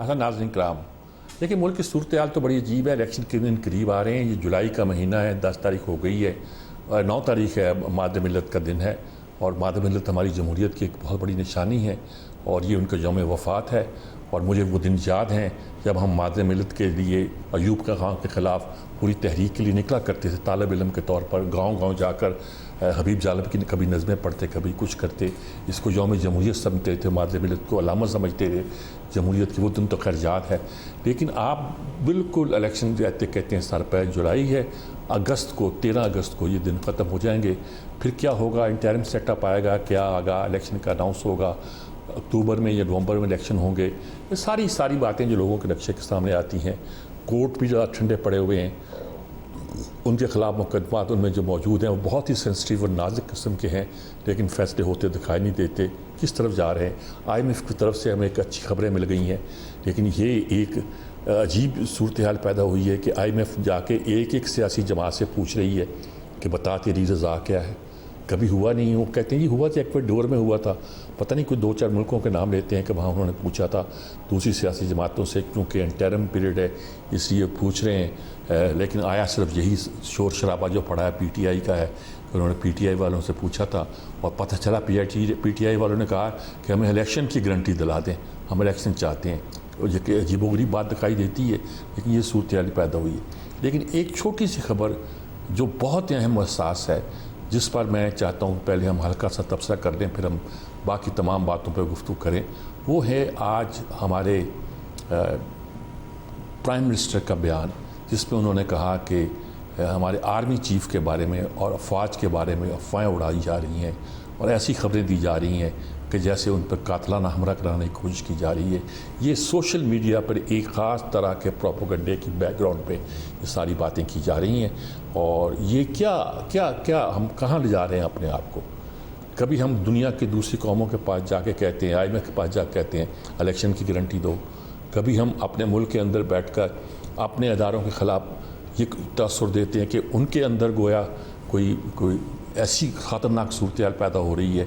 حسن ناظرین کرام، دیکھیں ملک کی صورتحال تو بڑی عجیب ہے. الیکشن کے دن قریب آ رہے ہیں. یہ جولائی کا مہینہ ہے، 10 تاریخ ہو گئی ہے اور 9 تاریخ ہے، مادہ ملت کا دن ہے. اور مادہ ملت ہماری جمہوریت کی ایک بہت بڑی نشانی ہے اور یہ ان کا یوم وفات ہے. اور مجھے وہ دن یاد ہیں جب ہم مادہ ملت کے لیے ایوب کا خان کے خلاف پوری تحریک کے لیے نکلا کرتے تھے، طالب علم کے طور پر گاؤں گاؤں جا کر حبیب جالب کی کبھی نظمیں پڑھتے، کبھی کچھ کرتے. اس کو یوم جمہوریت سمجھتے تھے، مادہ ملت کو علامت سمجھتے تھے جمہوریت کی. وہ دن تو خیر یاد ہے. لیکن آپ بالکل الیکشن کہتے ہیں سر پہ جولائی ہے، اگست کو 13 اگست کو یہ دن ختم ہو جائیں گے. پھر کیا ہوگا؟ انٹرم سیٹ اپ آئے گا، کیا آگا، الیکشن کا اناؤنس ہوگا، اکتوبر میں یا نومبر میں الیکشن ہوں گے. یہ ساری باتیں جو لوگوں کے نقشے کے سامنے آتی ہیں. کورٹ بھی ذرا ٹھنڈے پڑے ہوئے ہیں، ان کے خلاف مقدمات ان میں جو موجود ہیں وہ بہت ہی سینسٹیو اور نازک قسم کے ہیں، لیکن فیصلے ہوتے دکھائی نہیں دیتے. کس طرف جا رہے ہیں؟ IMF کی طرف سے ہمیں ایک اچھی خبریں مل گئی ہیں، لیکن یہ ایک عجیب صورتحال پیدا ہوئی ہے کہ IMF جا کے ایک سیاسی جماعت سے پوچھ رہی ہے کہ بتا تیری رضا کیا ہے. کبھی ہوا نہیں. وہ کہتے ہیں جی ہوا تو ایکویڈور میں ہوا تھا، پتہ نہیں کوئی 2-4 ملکوں کے نام لیتے ہیں کہ وہاں انہوں نے پوچھا تھا دوسری سیاسی جماعتوں سے، کیونکہ انٹرم پیریڈ ہے اس لیے پوچھ رہے ہیں. لیکن آیا صرف یہی شور شرابہ جو پڑا ہے PTI کا ہے کہ انہوں نے PTI والوں سے پوچھا تھا اور پتہ چلا PTI والوں نے کہا کہ ہمیں الیکشن کی گارنٹی دلا دیں، ہم الیکشن چاہتے ہیں. یہ کہ عجیب و غریب بات دکھائی دیتی ہے، لیکن یہ صورتحال پیدا ہوئی ہے. لیکن ایک چھوٹی سی خبر جو بہت اہم و حساس ہے، جس پر میں چاہتا ہوں پہلے ہم ہلکا سا تبصرہ کر دیں، پھر ہم باقی تمام باتوں پہ گفتگو کریں. وہ ہے آج ہمارے پرائم منسٹر کا بیان، جس میں انہوں نے کہا کہ ہمارے آرمی چیف کے بارے میں اور افواج کے بارے میں افواہیں اڑائی جا رہی ہیں اور ایسی خبریں دی جا رہی ہیں کہ جیسے ان پر قاتلانہ حملہ کرانے کی کوشش کی جا رہی ہے. یہ سوشل میڈیا پر ایک خاص طرح کے پروپیگنڈے کی بیک گراؤنڈ پہ یہ ساری باتیں کی جا رہی ہیں. اور یہ کیا ہم کہاں لے جا رہے ہیں اپنے آپ کو؟ کبھی ہم دنیا کی دوسری قوموں کے پاس جا کے کہتے ہیں، IMF کے پاس جا کے کہتے ہیں الیکشن کی گارنٹی دو. کبھی ہم اپنے ملک کے اندر بیٹھ کر اپنے اداروں کے خلاف یہ تاثر دیتے ہیں کہ ان کے اندر گویا کوئی ایسی خطرناک صورتحال پیدا ہو رہی ہے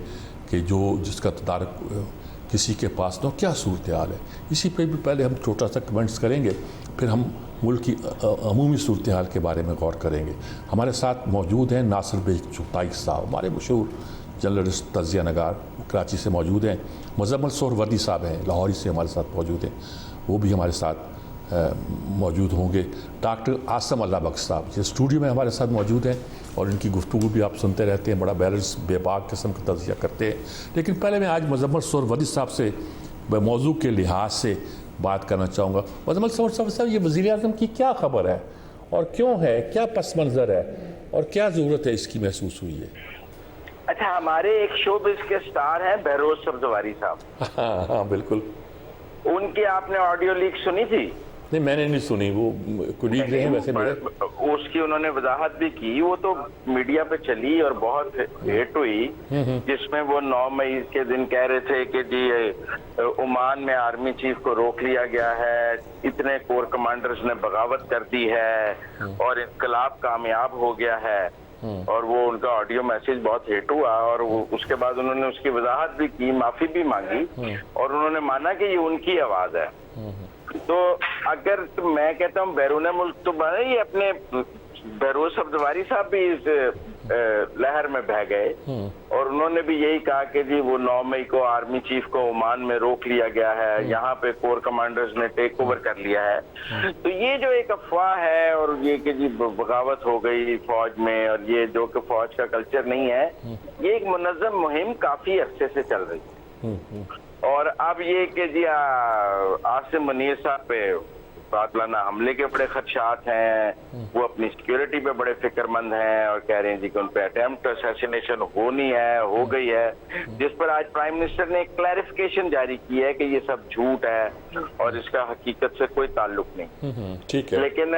کہ جس کا تدارک کسی کے پاس نہ. کیا صورتحال ہے؟ اسی پہ بھی پہلے ہم چھوٹا سا کمنٹس کریں گے، پھر ہم ملک کی عمومی صورتحال کے بارے میں غور کریں گے. ہمارے ساتھ موجود ہیں ناصر بیگ چغتائی صاحب، ہمارے مشہور جرنلسٹ، تجزیہ نگار، کراچی سے موجود ہیں. مزمل سہروردی صاحب ہیں، لاہوری سے ہمارے ساتھ موجود ہیں، وہ بھی ہمارے ساتھ موجود ہوں گے. ڈاکٹر عاصم اللہ بخش صاحب یہ اسٹوڈیو میں ہمارے ساتھ موجود ہیں اور ان کی گفتگو بھی آپ سنتے رہتے ہیں، بڑا بیلنس بے باک قسم کا تجزیہ کرتے ہیں. لیکن پہلے میں آج مزمل سہروردی صاحب سے موضوع کے لحاظ سے بات کرنا چاہوں گا. مزمل سہروردی صاحب، یہ وزیر اعظم کی کیا خبر ہے اور کیوں ہے؟ کیا پس منظر ہے اور کیا ضرورت ہے اس کی محسوس ہوئی ہے؟ اچھا، ہمارے ایک شوبز کے سٹار ہیں بہروز سبزواری صاحب. ہاں بالکل. ان کی آپ نے آڈیو لیک سنی تھی؟ نہیں، میں نے نہیں سنی. وہ کولیگ رہے ہیں ویسے میرے. اس کی انہوں نے وضاحت بھی کی، وہ تو میڈیا پہ چلی اور بہت ہٹ ہوئی، جس میں وہ 9 مئی کے دن کہہ رہے تھے کہ جی عمان میں آرمی چیف کو روک لیا گیا ہے، اتنے کور کمانڈرز نے بغاوت کر دی ہے اور انقلاب کامیاب ہو گیا ہے. اور وہ ان کا آڈیو میسیج بہت ہٹ ہوا اور اس کے بعد انہوں نے اس کی وضاحت بھی کی، معافی بھی مانگی اور انہوں نے مانا کہ یہ ان کی آواز ہے. تو اگر میں کہتا ہوں بیرون ملک تو یہ اپنے بہروز سبزواری صاحب بھی اس لہر میں بہہ گئے اور انہوں نے بھی یہی کہا کہ جی وہ 9 مئی کو آرمی چیف کو عمان میں روک لیا گیا ہے، یہاں پہ کور کمانڈرز نے ٹیک اوور کر لیا ہے. تو یہ جو ایک افواہ ہے اور یہ کہ جی بغاوت ہو گئی فوج میں، اور یہ جو کہ فوج کا کلچر نہیں ہے، یہ ایک منظم مہم کافی عرصے سے چل رہی ہے. اور اب یہ کہ جی عاصم منیر صاحب پہ قاتلانہ حملے کے بڑے خدشات ہیں، وہ اپنی سیکیورٹی پہ بڑے فکر مند ہیں اور کہہ رہے ہیں جی کہ ان پہ اٹیمپٹ اسیسینیشن ہونی ہے، ہو گئی ہے، جس پر آج پرائم منسٹر نے ایک کلیریفیکیشن جاری کی ہے کہ یہ سب جھوٹ ہے اور اس کا حقیقت سے کوئی تعلق نہیں. ٹھیک ہے. لیکن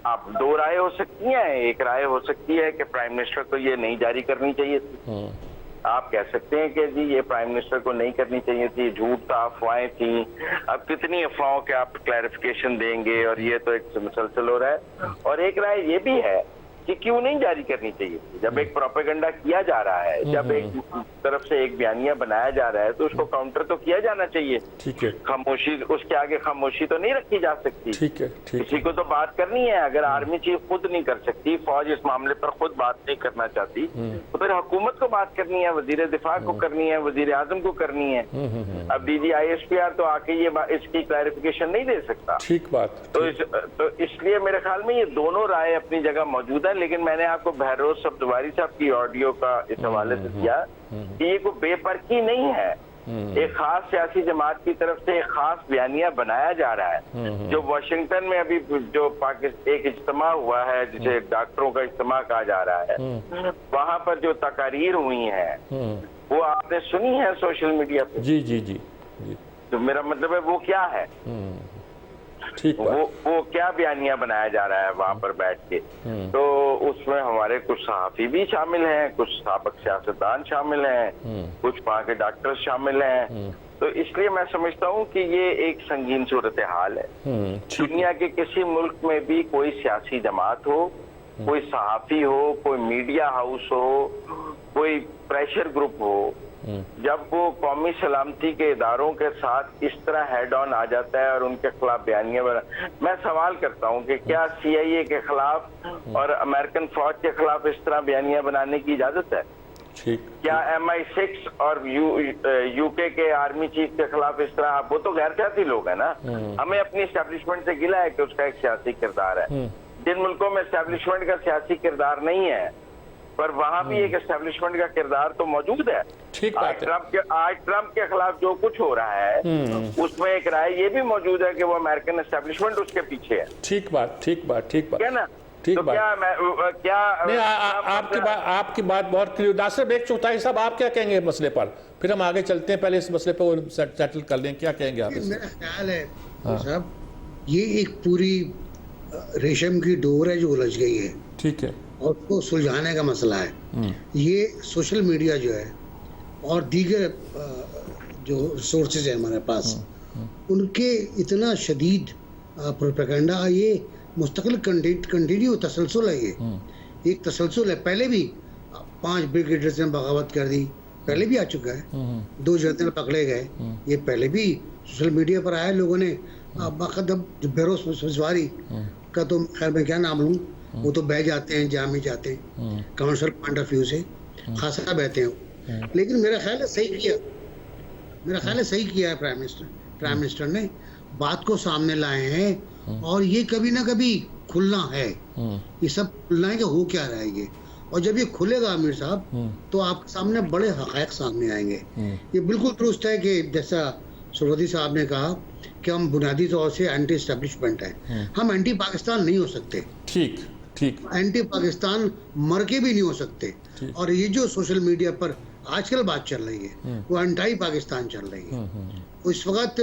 اب 2 رائے ہو سکتی ہیں. ایک رائے ہو سکتی ہے کہ پرائم منسٹر کو یہ نہیں جاری کرنی چاہیے تھی. آپ کہہ سکتے ہیں کہ جی یہ پرائم منسٹر کو نہیں کرنی چاہیے تھی، جھوٹ تھا، افواہیں تھیں. اب کتنی افواہوں کے آپ کلیریفیکیشن دیں گے، اور یہ تو ایک مسلسل ہو رہا ہے. اور ایک رائے یہ بھی ہے کہ کیوں نہیں جاری کرنی چاہیے تھی؟ جب ایک پروپیگنڈا کیا جا رہا ہے، جب ایک طرف سے ایک بیانیہ بنایا جا رہا ہے تو اس کو کاؤنٹر تو کیا جانا چاہیے. ٹھیک ہے، خاموشی، اس کے آگے خاموشی تو نہیں رکھی جا سکتی. ٹھیک ہے، ٹھیک کسی کو تو بات کرنی ہے. اگر آرمی چیف خود نہیں کر سکتی، فوج اس معاملے پر خود بات نہیں کرنا چاہتی، تو پھر حکومت کو بات کرنی ہے، وزیر دفاع کو کرنی ہے، وزیر اعظم کو کرنی ہے. اب DGISPR تو آ کے یہ اس کی کلیریفیکیشن نہیں دے سکتا. ٹھیک بات. تو اس لیے میرے خیال میں یہ دونوں رائے اپنی جگہ موجود ہیں. لیکن میں نے آپ کو بہروز سبزواری صاحب کی آڈیو کا اس حوالے سے دیا کہ یہ کوئی بے پرکی نہیں ہے. ایک خاص سیاسی جماعت کی طرف سے ایک خاص بیانیہ بنایا جا رہا ہے. جو واشنگٹن میں ابھی جو ایک اجتماع ہوا ہے جسے ڈاکٹروں کا اجتماع کہا جا رہا ہے، وہاں پر جو تقاریر ہوئی ہیں وہ آپ نے سنی ہے سوشل میڈیا پہ. جی جی جی جی. تو میرا مطلب ہے وہ کیا ہے، ٹھیک بات. وہ کیا بیانیہ بنایا جا رہا ہے وہاں پر بیٹھ کے. تو اس میں ہمارے کچھ صحافی بھی شامل ہیں، کچھ سابق سیاستدان شامل ہیں، کچھ وہاں کے ڈاکٹر شامل ہیں. تو اس لیے میں سمجھتا ہوں کہ یہ ایک سنگین صورتحال ہے. دنیا کے کسی ملک میں بھی کوئی سیاسی جماعت ہو، کوئی صحافی ہو، کوئی میڈیا ہاؤس ہو، کوئی پریشر گروپ ہو، جب وہ قومی سلامتی کے اداروں کے ساتھ اس طرح ہیڈ آن آ جاتا ہے اور ان کے خلاف بیانیہ میں سوال کرتا ہوں کہ کیا CIA کے خلاف اور امریکن فوج کے خلاف اس طرح بیانیہ بنانے کی اجازت ہے؟ کیا MI6 اور UK کے آرمی چیف کے خلاف اس طرح؟ وہ تو غیر سیاسی لوگ ہیں نا. ہمیں اپنی اسٹیبلشمنٹ سے گلہ ہے کہ اس کا ایک سیاسی کردار ہے. جن ملکوں میں اسٹیبلشمنٹ کا سیاسی کردار نہیں ہے پر وہاں بھی ایک اسٹیبلشمنٹ کا کردار تو موجود ہے. آج ٹرمپ کے خلاف جو کچھ ہو رہا ہے اس میں ایک رائے یہ بھی موجود ہے کہ وہ امریکن اسٹیبلشمنٹ اس کے پیچھے ہے. ٹھیک بات، ٹھیک بات، ٹھیک بات. کیا نا؟ ٹھیک بات. کیا آپ کی بات بہت کلیئر. ناصر بیگ چغتائی صاحب آپ کیا کہیں گے اس مسئلے پر؟ پھر ہم آگے چلتے ہیں. پہلے اس مسئلے پہ سیٹل کر لیں. کیا کہیں گے آپ؟ میرا خیال ہے صاحب یہ ایک پوری ریشم کی ڈور ہے جو الجھ گئی ہے. ٹھیک ہے. اور اس کو سلجھانے کا مسئلہ ہے. یہ سوشل میڈیا جو ہے اور دیگر جو سورسز ہیں ہمارے پاس، ان کے اتنا شدید پروپیگنڈا، یہ مستقل کنٹینیو تسلسل ہے. یہ ایک تسلسل ہے. پہلے بھی 5 بریگیڈیئرز نے بغاوت کر دی، پہلے بھی آ چکا ہے. 2 جنرل پکڑے گئے، یہ پہلے بھی سوشل میڈیا پر آیا. لوگوں نے باقاعدہ بہروز سبزواری کا تو خیر میں کیا نام لوں، وہ تو بہ جاتے ہیں، جامع جاتے ہیں کمرشل پوائنٹ آف ویو سے خاصا بہتے ہیں. لیکن میرا خیال ہے صحیح کیا ہے پرائم منسٹر نے. بات کو سامنے لائے ہیں اور یہ کبھی نہ کبھی کھلنا ہے. یہ سب کھلنا ہے کہ ہو کیا رہا ہے یہ. اور جب یہ کھلے گا امیر صاحب تو آپ کے سامنے بڑے حقائق سامنے آئیں گے. یہ بالکل درست ہے کہ جیسا سرودی صاحب نے کہا کہ ہم بنیادی طور سے اینٹی اسٹیبلشمنٹ ہیں. ہم اینٹی پاکستان نہیں ہو سکتے. ٹھیک ٹھیک. اینٹی پاکستان مر کے بھی نہیں ہو سکتے. اور یہ جو سوشل میڈیا پر آج کل بات چل رہی ہے وہ انٹائی پاکستان چل رہی ہے. اس وقت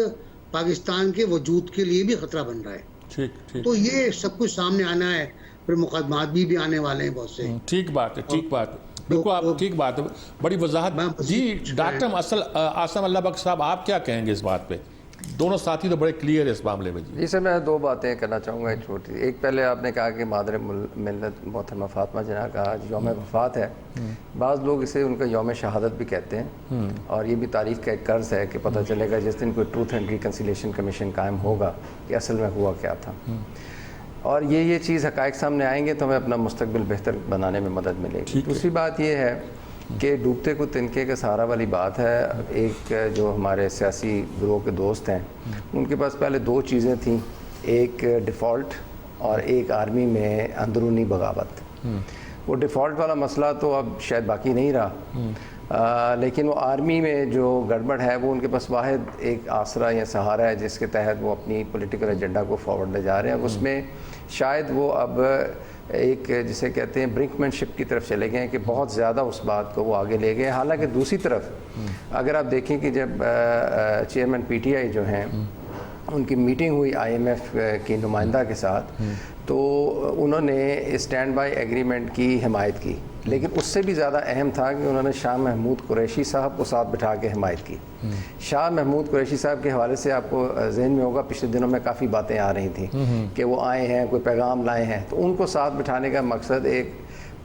پاکستان کے وجود کے لیے بھی خطرہ بن رہا ہے. تو یہ سب کچھ سامنے آنا ہے. پھر مقدمات بھی آنے والے ہیں بہت سے. ٹھیک بات ہے، ٹھیک بات. بالکل آپ ٹھیک بات ہے، بڑی وضاحت. جی ڈاکٹر عاصم اللہ بخش صاحب آپ کیا کہیں گے اس بات پہ؟ دونوں ساتھی تو بڑے کلیئر ہے اس معاملے میں. جی سر، میں 2 باتیں کرنا چاہوں گا. ایک چھوٹی، ایک پہلے آپ نے کہا کہ مادر ملت محترمہ فاطمہ جناح کا آج یوم وفات ہے. بعض لوگ اسے ان کا یوم شہادت بھی کہتے ہیں اور یہ بھی تاریخ کا ایک قرض ہے کہ پتہ چلے گا جس دن کوئی ٹروتھ اینڈ ریکنسیلیشن کمیشن قائم ہوگا کہ اصل میں ہوا کیا تھا. اور یہ چیز حقائق سامنے آئیں گے تو ہمیں اپنا مستقبل بہتر بنانے میں مدد ملے گی. دوسری بات یہ ہے کہ ڈوبتے کو تنکے کا سہارا والی بات ہے. ایک جو ہمارے سیاسی گروہ کے دوست ہیں ان کے پاس پہلے 2 چیزیں تھیں، ایک ڈیفالٹ اور ایک آرمی میں اندرونی بغاوت. وہ ڈیفالٹ والا مسئلہ تو اب شاید باقی نہیں رہا، لیکن وہ آرمی میں جو گڑبڑ ہے وہ ان کے پاس واحد ایک آسرا یا سہارا ہے جس کے تحت وہ اپنی پولیٹیکل ایجنڈا کو فارورڈ لے جا رہے ہیں. اس میں شاید وہ اب ایک جسے کہتے ہیں برنکمین شپ کی طرف چلے گئے ہیں کہ بہت زیادہ اس بات کو وہ آگے لے گئے. حالانکہ دوسری طرف اگر آپ دیکھیں کہ جب چیئرمین PTI جو ہیں ان کی میٹنگ ہوئی IMF کی نمائندہ کے ساتھ تو انہوں نے اسٹینڈ بائی ایگریمنٹ کی حمایت کی. لیکن اس سے بھی زیادہ اہم تھا کہ انہوں نے شاہ محمود قریشی صاحب کو ساتھ بٹھا کے حمایت کی. شاہ محمود قریشی صاحب کے حوالے سے آپ کو ذہن میں ہوگا پچھلے دنوں میں کافی باتیں آ رہی تھیں کہ وہ آئے ہیں, کوئی پیغام لائے ہیں, تو ان کو ساتھ بٹھانے کا مقصد ایک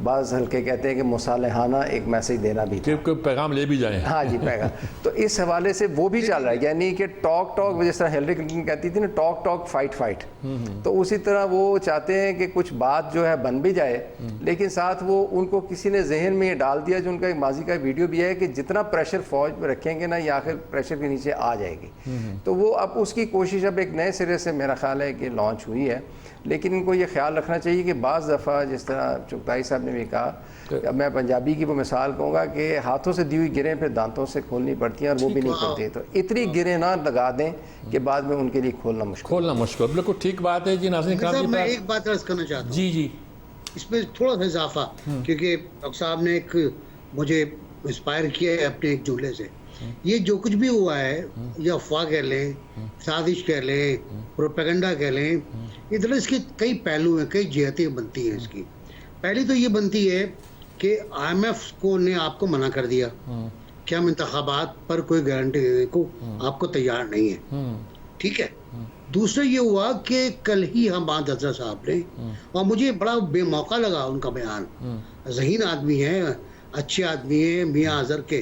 بعض حلقے کہتے ہیں کہ مصالحانہ ایک میسیج دینا بھی تھا, کہ پیغام لے بھی جائیں. ہاں جی پیغام. تو اس حوالے سے وہ بھی چل رہا ہے, یعنی کہ ٹاک جس طرح ہیلری کلنٹن کہتی تھی نا, ٹاک فائٹ. تو اسی طرح وہ چاہتے ہیں کہ کچھ بات جو ہے بن بھی جائے, لیکن ساتھ وہ ان کو کسی نے ذہن میں یہ ڈال دیا, جو ان کا ایک ماضی کا ویڈیو بھی ہے, کہ جتنا پریشر فوج پہ رکھیں گے نا یہ آخر پریشر کے نیچے آ جائے گی. تو وہ اب اس کی کوشش اب ایک نئے سرے سے میرا خیال ہے کہ لانچ ہوئی ہے. لیکن ان کو یہ خیال رکھنا چاہیے کہ بعض دفعہ جس طرح چغتائی صاحب نے بھی کہا, اب میں پنجابی کی وہ مثال کہوں گا کہ ہاتھوں سے دی ہوئی گریں پھر دانتوں سے کھولنی پڑتی ہیں, اور وہ بھی نہیں کھولتی. تو اتنی گریں نہ لگا دیں کہ بعد میں ان کے لیے کھولنا مشکل. بالکل ٹھیک بات ہے جی. ناظرین کرام, میں ایک بات عرض کرنا چاہتا ہوں جی اس میں تھوڑا سا اضافہ, کیونکہ ڈاکٹر صاحب نے ایک مجھے انسپائر کیا ہے اپنے ایک جملے سے. یہ جو کچھ بھی ہوا ہے, یا افواہ کہہ لیں, سازش کہہ لیں, پروپیگنڈا کہہ لیں, ادھر اس کے کئی پہلو ہیں, کئی جہتیں بنتی ہیں اس کی. پہلی تو یہ بنتی ہے کہ آئی ایم ایف کو نے آپ کو منع کر دیا کہ ہم انتخابات پر کوئی گارنٹی دینے کو آپ کو تیار نہیں ہے, ٹھیک ہے. دوسرا یہ ہوا کہ کل ہی ہم حضرت صاحب نے, اور مجھے بڑا بے موقع لگا ان کا بیان, ذہین آدمی ہے, اچھے آدمی ہیں, میاں اظہر کے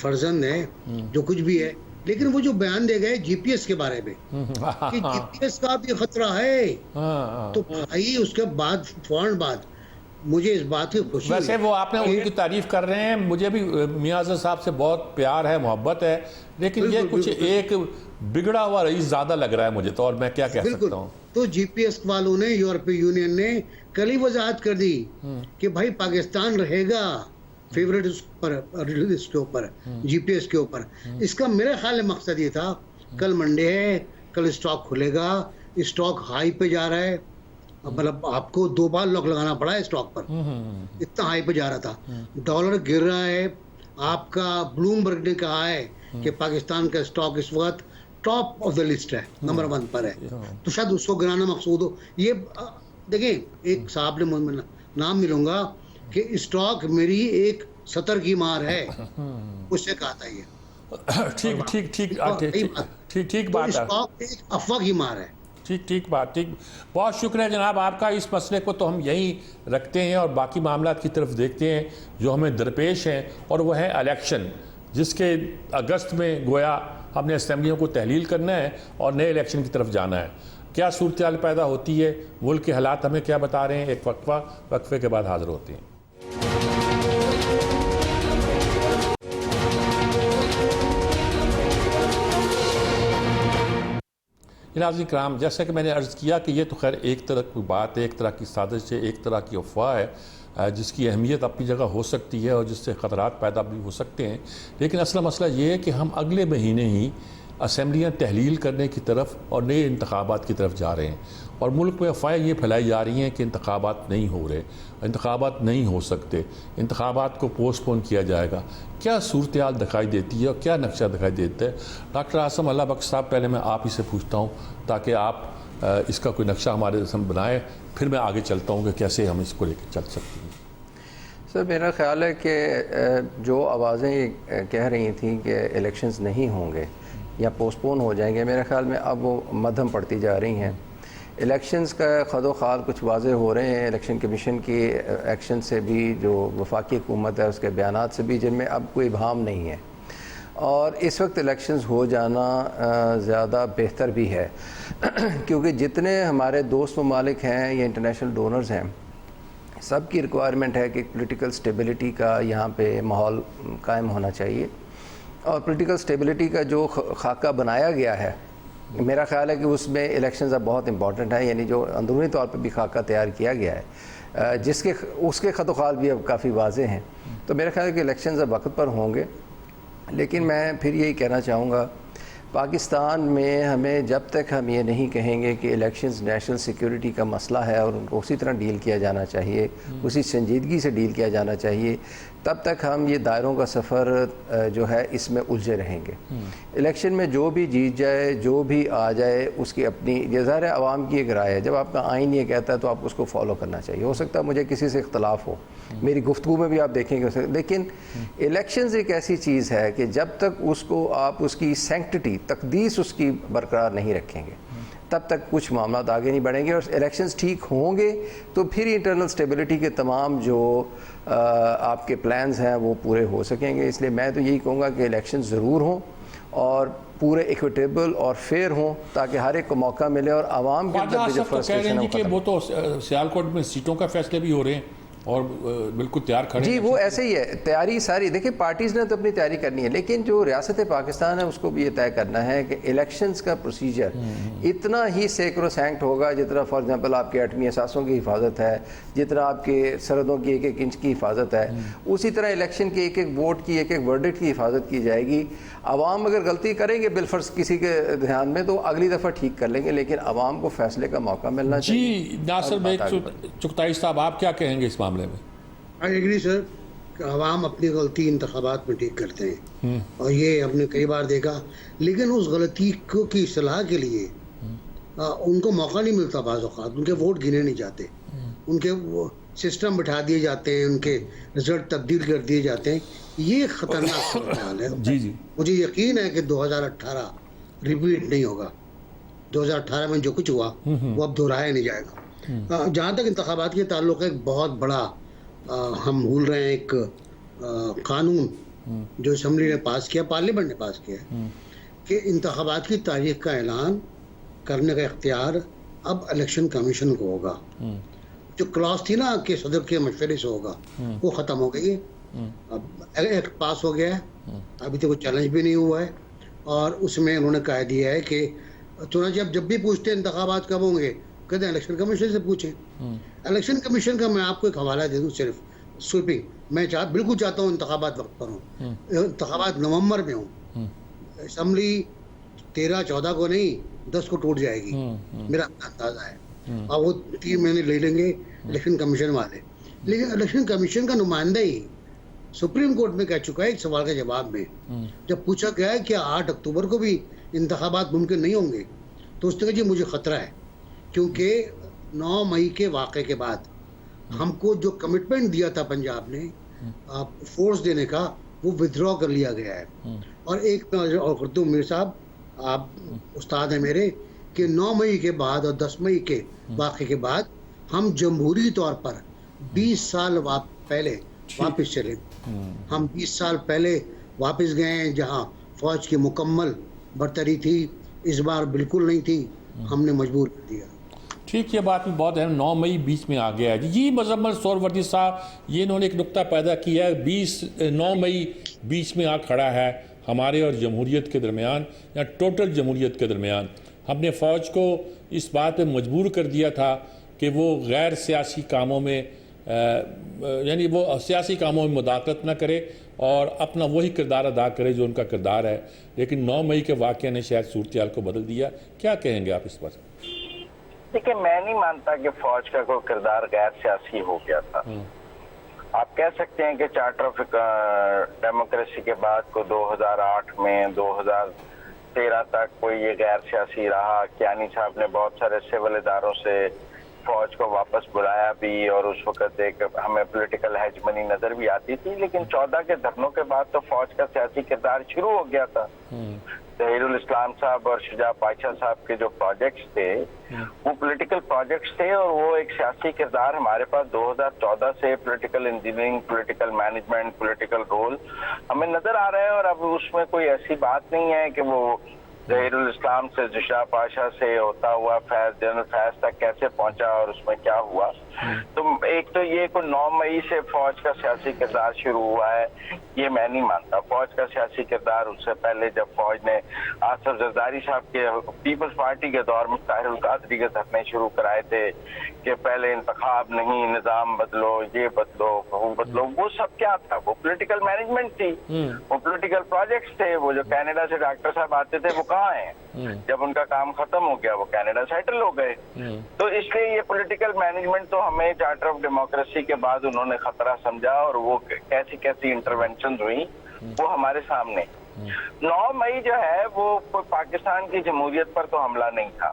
فرزند ہے, جو کچھ بھی ہے, لیکن وہ جو بیان دے گئے جی پی ایس کے بارے میں کہ جی پی ایس کا بھی خطرہ ہے, تو بھائی اس کے بعد فوراً بعد مجھے اس بات کی خوشی. ویسے وہ آپ نے ان کی تعریف کر رہے ہیں, مجھے بھی میاں اظہر صاحب سے بہت پیار ہے, محبت ہے, لیکن یہ کچھ ایک بگڑا ہوا رئیس زیادہ لگ رہا ہے مجھے تو, اور میں کیا کہہ سکتا ہوں. تو جی پی ایس والوں نے, یورپی یونین نے کل ہی وضاحت کر دی کہ بھائی پاکستان رہے گا فیوریٹ لسٹ کے اوپر, جی پی ایس کے اوپر. اس کا میرا خیال مقصد یہ تھا, کل منڈے ہے, کل اسٹاک کھلے گا, اسٹاک ہائی پہ جا رہا ہے, مطلب آپ کو 2 بار لاک لگانا پڑا ہے اسٹاک پر, اتنا ہائی پہ جا رہا تھا. ڈالر گر رہا ہے, آپ کا بلومبرگ نے کہا ہے کہ پاکستان کا اسٹاک اس وقت ٹاپ آف دا لسٹ ہے, نمبر 1 پر ہے. تو شاید اس کو گرانا مقصود ہو. یہ دیکھیں, ایک صاحب نے مجھے نام ملوں گا کہ اسٹاک میری ایک 70 کی مار ہے, اس سے کہا تھا یہ. ٹھیک بات ہے, اسٹاک ایک افواہ کی مار ہے. ٹھیک بات. بہت شکریہ جناب آپ کا. اس مسئلے کو تو ہم یہیں رکھتے ہیں اور باقی معاملات کی طرف دیکھتے ہیں جو ہمیں درپیش ہیں, اور وہ ہے الیکشن, جس کے اگست میں گویا ہم نے اسمبلیوں کو تحلیل کرنا ہے اور نئے الیکشن کی طرف جانا ہے. کیا صورتحال پیدا ہوتی ہے, ملک کے حالات ہمیں کیا بتا رہے ہیں, ایک وقفے کے بعد حاضر ہوتے ہیں. ناظرین کرام, جیسا کہ میں نے عرض کیا کہ یہ تو خیر ایک طرح کی بات ہے, ایک طرح کی سازش ہے, ایک طرح کی افواہ ہے, جس کی اہمیت اپنی جگہ ہو سکتی ہے اور جس سے خطرات پیدا بھی ہو سکتے ہیں. لیکن اصل مسئلہ یہ ہے کہ ہم اگلے مہینے ہی اسمبلیاں تحلیل کرنے کی طرف اور نئے انتخابات کی طرف جا رہے ہیں, اور ملک میں افواہیں یہ پھیلائی جا رہی ہیں کہ انتخابات نہیں ہو رہے, انتخابات نہیں ہو سکتے, انتخابات کو پوسٹ پون کیا جائے گا. کیا صورتحال دکھائی دیتی ہے اور کیا نقشہ دکھائی دیتا ہے؟ ڈاکٹر عاصم اللہ بخش صاحب, پہلے میں آپ ہی سے پوچھتا ہوں تاکہ آپ اس کا کوئی نقشہ ہمارے سامنے بنائیں, پھر میں آگے چلتا ہوں کہ کیسے ہم اس کو لے کے چل سکتے ہیں. سر میرا خیال ہے کہ جو آوازیں کہہ رہی تھیں کہ الیکشنز نہیں ہوں گے یا پوسٹ پون ہو جائیں گے, میرے خیال میں اب وہ مدھم پڑتی جا رہی ہیں. الیکشنز کا خد و خال کچھ واضح ہو رہے ہیں الیکشن کمیشن کی ایکشن سے بھی, جو وفاقی حکومت ہے اس کے بیانات سے بھی, جن میں اب کوئی ابہام نہیں ہے. اور اس وقت الیکشنز ہو جانا زیادہ بہتر بھی ہے, کیونکہ جتنے ہمارے دوست ممالک ہیں یا انٹرنیشنل ڈونرز ہیں, سب کی ریکوائرمنٹ ہے کہ پولیٹیکل سٹیبلٹی کا یہاں پہ ماحول قائم ہونا چاہیے. اور پولیٹیکل سٹیبلٹی کا جو خاکہ بنایا گیا ہے, میرا خیال ہے کہ اس میں الیکشنز اب بہت امپورٹنٹ ہیں, یعنی جو اندرونی طور پہ بھی خاکہ تیار کیا گیا ہے اس کے خط و خال بھی اب کافی واضح ہیں. تو میرا خیال ہے کہ الیکشنز اب وقت پر ہوں گے. لیکن میں پھر یہی کہنا چاہوں گا, پاکستان میں ہمیں جب تک ہم یہ نہیں کہیں گے کہ الیکشنز نیشنل سیکیورٹی کا مسئلہ ہے اور ان کو اسی طرح ڈیل کیا جانا چاہیے, اسی سنجیدگی سے ڈیل کیا جانا چاہیے, تب تک ہم یہ دائروں کا سفر جو ہے اس میں الجھے رہیں گے. الیکشن میں جو بھی جیت جائے, جو بھی آ جائے, اس کی اپنی, یہ ظاہر ہے عوام کی ایک رائے ہے, جب آپ کا آئین یہ کہتا ہے تو آپ اس کو فالو کرنا چاہیے. ہو سکتا ہے مجھے کسی سے اختلاف ہو, میری گفتگو میں بھی آپ دیکھیں گے. لیکن الیکشنز ایک ایسی چیز ہے کہ جب تک اس کو آپ اس کی سینکٹٹی تقدیس اس کی برقرار نہیں رکھیں گے تب تک کچھ معاملات آگے نہیں بڑھیں گے, اور الیکشنز ٹھیک ہوں گے تو پھر انٹرنل اسٹیبلٹی کے تمام جو آپ کے پلانز ہیں وہ پورے ہو سکیں گے. اس لیے میں تو یہی کہوں گا کہ الیکشن ضرور ہوں اور پورے ایکویٹیبل اور فیئر ہوں تاکہ ہر ایک کو موقع ملے اور عوام کے اندر جو فرسٹریشن ہے کہ وہ تو سیالکوٹ میں سیٹوں کا فیصلے بھی ہو رہے ہیں اور بالکل تیار کھڑے ہیں. جی وہ ایسے ہی ہے, تیاری ساری دیکھیں پارٹیز نے تو اپنی تیاری کرنی ہے, لیکن جو ریاست پاکستان ہے اس کو بھی یہ طے کرنا ہے کہ الیکشنز کا پروسیجر اتنا ہی سیکرو سینکٹ ہوگا جتنا فار ایگزامپل آپ کے ایٹمی اثاثوں کی حفاظت ہے, جتنا آپ کے سرحدوں کی ایک ایک انچ کی حفاظت ہے, اسی طرح الیکشن کے ایک ایک ووٹ کی ایک ایک ورڈکٹ کی حفاظت کی جائے گی. عوام اگر غلطی کریں گے بالفرض کسی کے دھیان میں تو اگلی دفعہ ٹھیک کر لیں گے, لیکن عوام کو فیصلے کا موقع ملنا چاہیے. جی ناصر بھائی چغتائی صاحب آپ کیا کہیں گے اس معاملے میں؟ آئی ایگری سر کہ عوام اپنی غلطی انتخابات میں ٹھیک کرتے ہیں اور یہ ہم نے کئی بار دیکھا, لیکن اس غلطی کی اصلاح کے لیے ان کو موقع نہیں ملتا. بعض اوقات ان کے ووٹ گنے نہیں جاتے, ان کے سسٹم بٹھا دیے جاتے ہیں, ان کے رزلٹ تبدیل کر دیے جاتے ہیں. یہ خطرناک صورتحال ہے. جی مجھے یقین ہے کہ 2018 ریپیٹ نہیں ہوگا. 2018 میں جو کچھ ہوا وہ اب دہرایا نہیں جائے گا. جہاں تک انتخابات کے تعلق ہے, ایک بہت بڑا ہم بھول رہے ہیں ایک قانون جو اسمبلی نے پاس کیا, پارلیمنٹ نے پاس کیا ہے کہ انتخابات کی تاریخ کا اعلان کرنے کا اختیار اب الیکشن کمیشن کو ہوگا. جو کلاس تھی نا کہ صدر کے مشورے سے ہوگا وہ ختم ہو گئی ہے. اب ایکٹ پاس ہو گیا ہے, ابھی تو کوئی چیلنج بھی نہیں ہوا ہے, اور اس میں انہوں نے کہہ دیا ہے کہ چنانچہ جب بھی پوچھتے ہیں انتخابات کب ہوں گے, کہتے ہیں الیکشن کمیشن سے پوچھیں. الیکشن کمیشن کا میں آپ کو ایک حوالہ دے دوں صرف سویپنگ, میں بالکل چاہتا ہوں انتخابات وقت پر ہوں. انتخابات نومبر میں ہوں, اسمبلی 13-14 کو نہیں 10 کو ٹوٹ جائے گی میرا اندازہ ہے, اور وہ 3 مہینے لے لیں گے الیکشن کمیشن والے. لیکن الیکشن کمیشن کا نمائندہ ہی سپریم کورٹ میں کہہ چکا ہے ایک سوال کے جواب میں, جب پوچھا گیا ہے کہ 8 اکتوبر کو بھی انتخابات ممکن نہیں ہوں گے, تو اس نے کہا جی مجھے خطرہ ہے, کیونکہ 9 مئی کے واقعے کے بعد ہم کو جو کمٹمنٹ دیا تھا پنجاب نے فورس دینے کا, وہ ودرا کر لیا گیا ہے. اور ایک میں اور کرتا ہوں میر صاحب, آپ استاد ہیں میرے, کہ 9 مئی کے بعد اور 10 مئی کے واقعے کے بعد ہم جمہوری طور پر 20 سال پہلے واپس چلے. ہم 20 سال پہلے واپس گئے ہیں جہاں فوج کی مکمل برتری تھی. اس بار بالکل نہیں تھی, ہم نے مجبور کر دیا. ٹھیک, یہ بات بھی بہت ہے. 9 مئی بیچ میں آ گیا ہے. جی مزمل سہروردی صاحب, یہ انہوں نے ایک نقطہ پیدا کیا ہے, 9 مئی بیچ میں آ کھڑا ہے ہمارے اور جمہوریت کے درمیان, یا ٹوٹل جمہوریت کے درمیان. ہم نے فوج کو اس بات پہ مجبور کر دیا تھا کہ وہ غیر سیاسی کاموں میں یعنی وہ سیاسی کاموں میں مداخلت نہ کرے اور اپنا وہی کردار ادا کرے جو ان کا کردار ہے. لیکن 9 مئی کے واقعہ نے شاید صورتحال کو بدل دیا. کیا کہیں گے آپ اس پر؟ دیکھیں, میں نہیں مانتا کہ فوج کا کوئی کردار غیر سیاسی ہو گیا تھا. آپ کہہ سکتے ہیں کہ چارٹر آف ڈیموکریسی کے بعد کو 2008 میں 2013 تک کوئی یہ غیر سیاسی رہا. کیانی صاحب نے بہت سارے سول اداروں سے فوج کو واپس بلایا بھی, اور اس وقت ایک ہمیں پولیٹیکل ہیجمنی نظر بھی آتی تھی. لیکن 14 کے دھرنوں کے بعد تو فوج کا سیاسی کردار شروع ہو گیا تھا. ظہیر الاسلام صاحب اور شجاع پاشا صاحب کے جو پروجیکٹس تھے وہ پولیٹیکل پروجیکٹس تھے, اور وہ ایک سیاسی کردار ہمارے پاس 2014 سے political engineering, political management, political role ہمیں نظر آ رہا ہے. اور اب اس میں کوئی ایسی بات نہیں ہے کہ وہ ظہیر الاسلام سے شجاع پاشا سے ہوتا ہوا فیض, جنرل فیض تک کیسے پہنچا اور اس میں کیا ہوا. تو ایک تو یہ کہ 9 مئی سے فوج کا سیاسی کردار شروع ہوا ہے, یہ میں نہیں مانتا. فوج کا سیاسی کردار اس سے پہلے جب فوج نے آصف زرداری صاحب کے پیپلز پارٹی کے دور میں طاہر القادری کے دھرنے شروع کرائے تھے کہ پہلے انتخاب نہیں, نظام بدلو, یہ بدلو, وہ بدلو, وہ سب کیا تھا؟ وہ پولیٹیکل مینجمنٹ تھی, وہ پولیٹیکل پروجیکٹس تھے. وہ جو کینیڈا سے ڈاکٹر صاحب آتے تھے وہ کہاں ہیں؟ جب ان کا کام ختم ہو گیا وہ کینیڈا سیٹل ہو گئے. تو اس لیے یہ پولیٹیکل مینجمنٹ تو ہمیں چارٹر آف ڈیموکریسی کے بعد انہوں نے خطرہ سمجھا, اور وہ کیسی کیسی انٹرونشنز ہوئی وہ ہمارے سامنے. 9 مئی جو ہے وہ پاکستان کی جمہوریت پر تو حملہ نہیں تھا,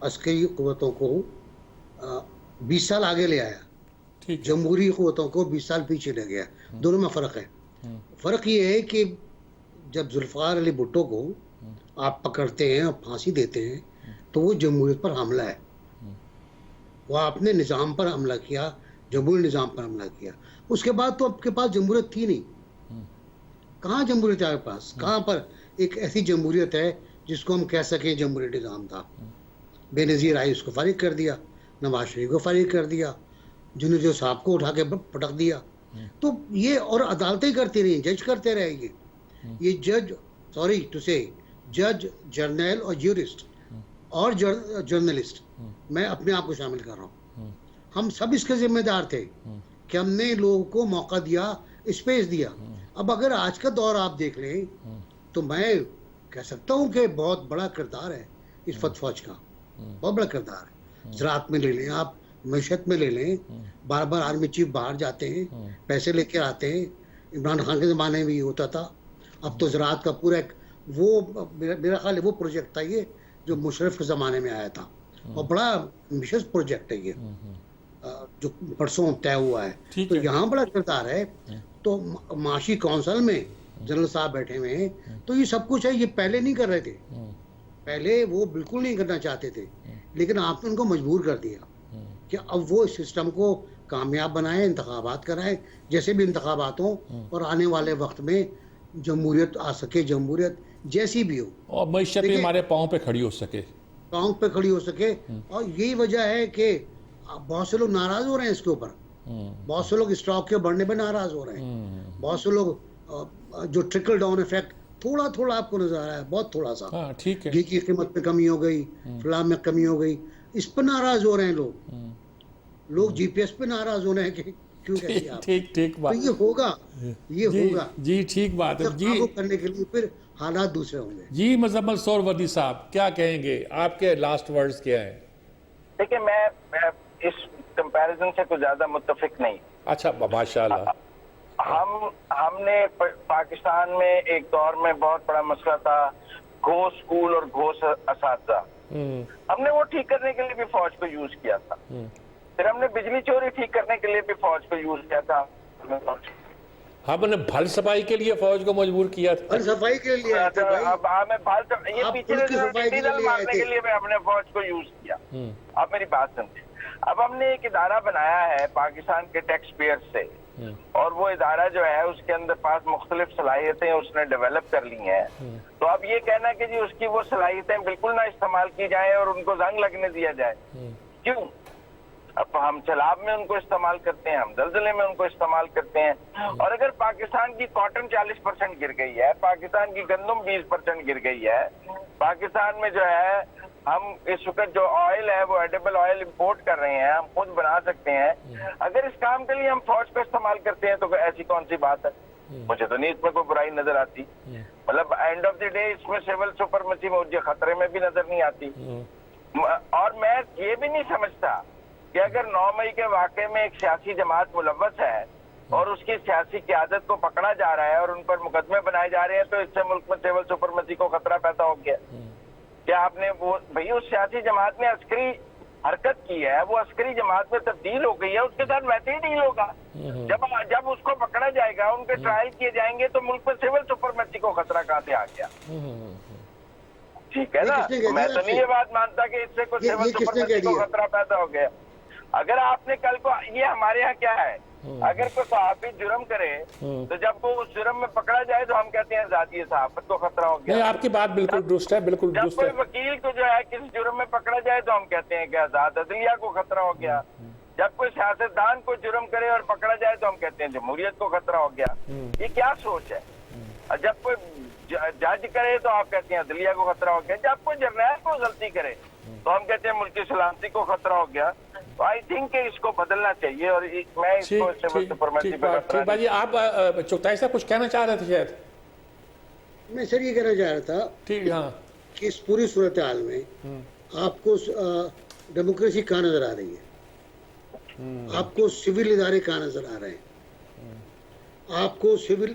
عسکری قوتوں کو 20 سال آگے لے آیا, ٹھیک ہے. جمہوری قوتوں کو 20 سال پیچھے لے گیا. دونوں میں فرق ہے. فرق یہ ہے کہ جب ذوالفقار علی بھٹو کو آپ پکڑتے ہیں اور پھانسی دیتے ہیں تو وہ جمہوریت پر حملہ ہے. وہ آپ نے نظام پر حملہ کیا, جمہوری نظام پر حملہ کیا. اس کے بعد تو آپ کے پاس جمہوریت تھی نہیں. کہاں جمہوریت ہے آپ کے پاس؟ کہاں پر ایک ایسی جمہوریت ہے جس کو ہم کہہ سکیں جمہوری نظام تھا؟ بے نظیر آئی, اس کو فارغ کر دیا. نواز شریف کو فارغ کر دیا. جنید صاحب کو اٹھا کے پٹک دیا. تو یہ اور عدالتیں کرتی رہی, جج کرتے رہے. یہ جج, سوری ٹو سے, جج, جرنیل اور جیورسٹ اور جرنلسٹ, میں اپنے آپ کو شامل کر رہا ہوں, ہم سب اس کے ذمہ دار تھے کہ ہم نے لوگوں کو موقع دیا, اسپیس دیا. اب اگر آج کا دور آپ دیکھ لیں تو میں کہہ سکتا ہوں کہ بہت بڑا کردار ہے اس فتح فوج کا, بہت بڑا کردار ہے. زراعت میں لے لیں آپ, معیشت میں لے لیں, بار بار آرمی چیف باہر جاتے ہیں, پیسے لے کے آتے ہیں. عمران خان کے زمانے میں یہ ہوتا تھا. اب تو زراعت کا پورا ایک وہ, میرا خیال ہے وہ پروجیکٹ تھا یہ جو مشرف کے زمانے میں آیا تھا, اور بڑا ایمبیشس پروجیکٹ ہے یہ جو پرسوں طے ہوا ہے. تو یہاں بڑا کردار ہے. تو معاشی کونسل میں جنرل صاحب بیٹھے ہوئے ہیں, تو یہ سب کچھ ہے. یہ پہلے نہیں کر رہے تھے, پہلے وہ بالکل نہیں کرنا چاہتے تھے, لیکن آپ نے ان کو مجبور کر دیا کہ اب وہ اس سسٹم کو کامیاب بنائیں, انتخابات کرائیں, جیسے بھی انتخابات ہوں, اور آنے والے وقت میں جمہوریت آ سکے, جمہوریت جیسی بھی ہو, اور معیشت بھی ہمارے پاؤں پہ کھڑی ہو سکے, پاؤں پہ کھڑی ہو سکے. اور یہی وجہ ہے کہ بہت سے لوگ ناراض ہو رہے ہیں اس کے اوپر. بہت سے لوگ اسٹاک کے بڑھنے پہ ناراض ہو رہے ہیں. بہت سے لوگ جو ٹرکل ڈاؤن افیکٹ تھوڑا تھوڑا آپ کو نظر آ رہا ہے, بہت تھوڑا سا, ٹھیک ہے, گھی کی قیمت میں کمی ہو گئی, فلاں میں کمی ہو گئی, اس پہ ناراض ہو رہے ہیں لوگ. لوگ جی پی ایس پہ ناراض ہو رہے ہیں کہ کیوں کہتے ہیں. ٹھیک بات. یہ ہوگا, یہ ہوگا جی, ٹھیک بات ہے جی. کرنے کے لیے پھر حالات دوسرے ہوں گے. جی مزمل سہروردی صاحب کیا کہیں گے, آپ کے لاسٹ ورڈز کیا ہیں؟ دیکھیں میں اس کمپیریزن سے کچھ زیادہ متفق نہیں. اچھا, ماشاءاللہ. ہم نے پاکستان میں ایک دور میں بہت بڑا مسئلہ تھا گھوس اسکول اور گھوس اساتذہ. ہم نے وہ ٹھیک کرنے کے لیے بھی فوج کو یوز کیا تھا. پھر ہم نے بجلی چوری ٹھیک کرنے کے لیے بھی فوج کو یوز کیا تھا. ہم نے بھل صفائی کے لیے فوج کو مجبور کیا تھا. بھل صفائی کے لیے یہ پیچھے مارنے کے لیے بھی ہم نے فوج کو یوز کیا. آپ میری بات سمجھیں. اب ہم نے ایک ادارہ بنایا ہے پاکستان کے ٹیکس پیئر سے, اور وہ ادارہ جو ہے اس کے اندر پاس مختلف صلاحیتیں اس نے ڈیولپ کر لی ہیں. تو اب یہ کہنا کہ جی اس کی وہ صلاحیتیں بالکل نہ استعمال کی جائیں اور ان کو زنگ لگنے دیا جائے, کیوں؟ اب ہم سیلاب میں ان کو استعمال کرتے ہیں, ہم زلزلے میں ان کو استعمال کرتے ہیں. اور اگر پاکستان کی کاٹن 40% گر گئی ہے, پاکستان کی گندم 20% گر گئی ہے, پاکستان میں جو ہے ہم اس وقت جو آئل ہے وہ ایڈیبل آئل امپورٹ کر رہے ہیں, ہم خود بنا سکتے ہیں. اگر اس کام کے لیے ہم فوج کو استعمال کرتے ہیں تو ایسی کون سی بات ہے؟ مجھے تو نہیں اس میں کوئی برائی نظر آتی. مطلب اینڈ آف دی ڈے اس میں سول سپرمیسی مجھے خطرے میں بھی نظر نہیں آتی. اور میں یہ بھی نہیں سمجھتا کہ اگر 9 مئی کے واقعے میں ایک سیاسی جماعت ملوث ہے اور اس کی سیاسی قیادت کو پکڑا جا رہا ہے اور ان پر مقدمے بنائے جا رہے ہیں, تو اس سے ملک میں سول سپرمیسی کو خطرہ پیدا ہو گیا. کیا آپ نے وہ بھائی اس سیاسی جماعت نے عسکری حرکت کی ہے, وہ عسکری جماعت میں تبدیل ہو گئی ہے, اس کے ساتھ ویسے ہی ڈیل ہوگا. جب اس کو پکڑا جائے گا, ان کے ٹرائل کیے جائیں گے, تو ملک میں سول سپرمیسی کو خطرہ کہاں سے آ گیا؟ ٹھیک ہے نا. میں تو نہیں یہ بات مانتا کہ اس سے کوئی سول سپرمیسی کو خطرہ پیدا ہو گیا. اگر آپ نے کل کو, یہ ہمارے ہاں کیا ہے, اگر کوئی صحافی جرم کرے تو جب وہ اس جرم میں پکڑا جائے تو ہم کہتے ہیں ذاتی صحافت کو خطرہ ہو گیا. نہیں, آپ کی بات بالکل درست ہے, بالکل جب درست ہے. کوئی وکیل کو جو ہے کسی جرم میں پکڑا جائے تو ہم کہتے ہیں کہ آزاد عدلیہ کو خطرہ ہو گیا. جب کوئی سیاستدان کو جرم کرے اور پکڑا جائے تو ہم کہتے ہیں جمہوریت کو خطرہ ہو گیا. یہ کیا سوچ ہے؟ اور جب کوئی جج کرے تو آپ کہتے ہیں عدلیہ کو خطرہ ہو گیا. جب کوئی جرنیل کو غلطی کرے تو ہم کہتے ہیں ملکی سلامتی کو خطرہ ہو گیا. تو آئی تھنک کہ اس کو بدلنا چاہیے, اور میں اس کو سول سپرمیسی پہ ٹھیک بات. جی آپ چغتائی صاحب کچھ کہنا چاہ رہے تھے شاید؟ میں سر یہ کہنا چاہ رہا تھا ٹھیک, ہاں, کہ اس پوری صورتحال میں آپ کو ڈیموکریسی کہاں نظر آ رہی ہے, آپ کو سول ادارے کہاں نظر آ رہے ہیں, آپ کو سول